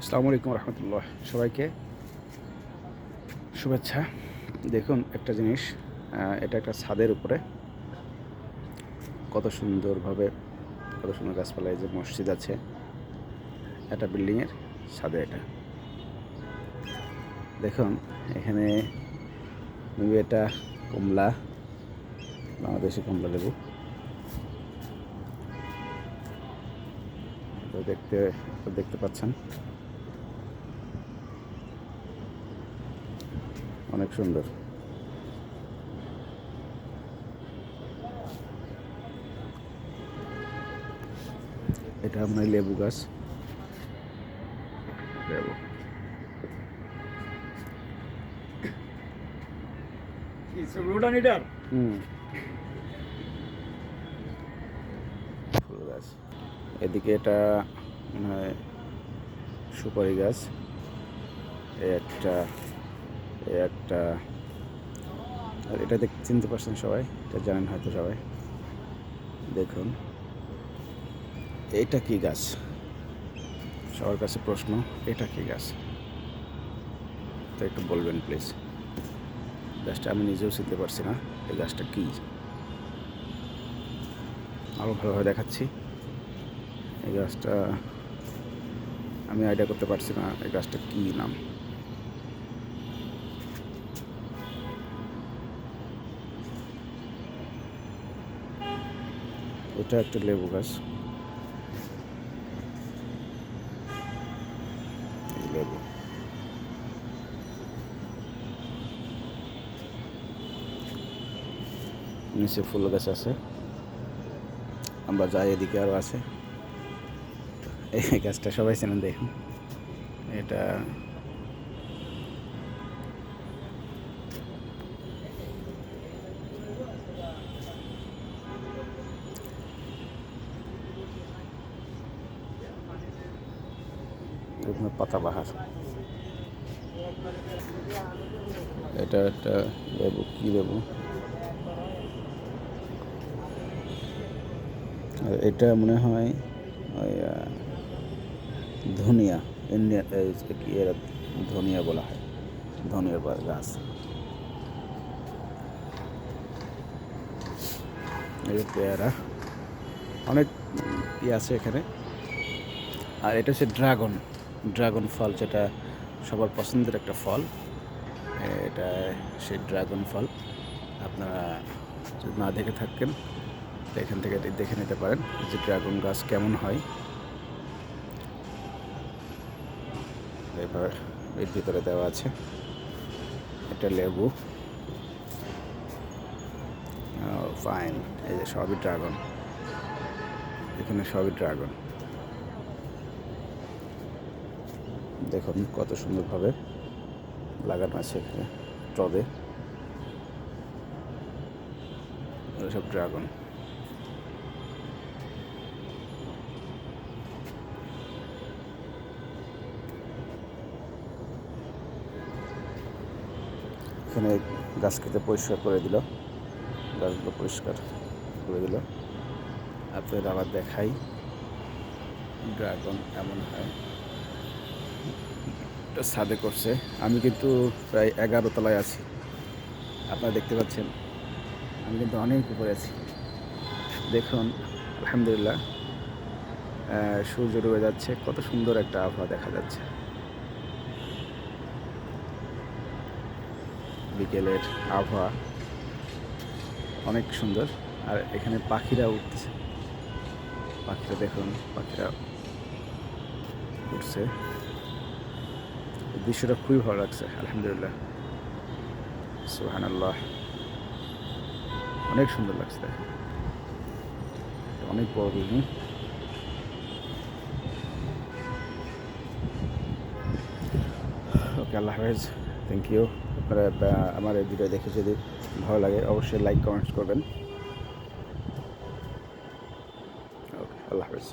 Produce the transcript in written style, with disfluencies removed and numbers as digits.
আসসালামু আলাইকুম রহমতুল্লাহ। সবাইকে শুভেচ্ছা। দেখুন একটা জিনিস, এটা একটা ছাদের উপরে কত সুন্দরভাবে কত সুন্দর গাছপালা। এই যে মসজিদ আছে, একটা বিল্ডিংয়ের ছাদে। এটা দেখুন, এখানে এটা কমলা, বাংলাদেশি কমলা লেবু। দেখতে দেখতে পাচ্ছেন, অনেক সুন্দর। এটা আপনার লেবু গাছ, লেবু। ফুল গাছ। এদিকে এটা মনে হয় সুপারি গাছ। একটা আর এটা চিনতে পারছেন সবাই, এটা জানেন হয়তো সবাই। দেখুন এটা কি গাছ, সবার কাছে প্রশ্ন, এটা কি গাছ? তো একটু বলবেন প্লিজ। গাছটা আমি নিজেও চিনতে পারছি না, এই গাছটা কি। আরও ভালোভাবে দেখাচ্ছি। এই গাছটা আমি আইডিয়া করতে পারছি না এই গাছটা কি নাম। এটা একটা লেবু গাছ, লেবু। নিচে ফুল গাছ আছে, আমরা যাই এদিকে আরও আছে। এই গাছটা সবাই চেনেন, দেখুন এটা পাতাবাহার। এটা একটা লেবু, কি লেবু? এটা মনে হয় ওই ধনিয়া, ইন্ডিয়া কি এরা ধনিয়া বলা হয়, ধনিয়ার গাছ। এই পেয়ারা, অনেক আছে এখানে। আর এটা হচ্ছে ড্রাগন ফল, যেটা সবার পছন্দের একটা ফল। এটা সেই ড্রাগন ফল। আপনারা যদি না দেখে থাকেন, এখান থেকে দেখে নিতে পারেন যে ড্রাগন গাছ কেমন হয়। এবার এর ভিতরে দেওয়া আছে একটা লেবু। ফাইন, এই যে সবই ড্রাগন, এখানে সবই ড্রাগন। দেখুন কত সুন্দরভাবে লাগানো আছে এখানে টবে, সব ড্রাগন। এখানে গাছ কেটে পরিষ্কার করে দিল, গাছগুলো পরিষ্কার করে দিল। আপনাদের আবার দেখাই, ড্রাগন এমন হয়। এটা ছাদে করছে, আমি কিন্তু প্রায় 11 তলায় আছি। আপনারা দেখতে পাচ্ছেন, আমি কিন্তু অনেক উপরে আছি। দেখুন আলহামদুলিল্লাহ, সূর্য ডুবে যাচ্ছে, কত সুন্দর একটা আবহাওয়া দেখা যাচ্ছে। বিকেলের আবহাওয়া অনেক সুন্দর। আর এখানে পাখিরা উঠছে, পাখিরা দেখুন, পাখিরা উঠছে। দৃশ্যটা খুবই ভালো লাগছে, আলহামদুলিল্লাহ, সুবহানাল্লাহ, অনেক সুন্দর লাগছে। অনেক বড় বিল্ডিং। ওকে, আল্লাহ হাফেজ, থ্যাংক ইউ। আপনারা আমার এই ভিডিও দেখে যদি ভালো লাগে অবশ্যই লাইক কমেন্টস করবেন। ওকে, আল্লাহ হাফেজ।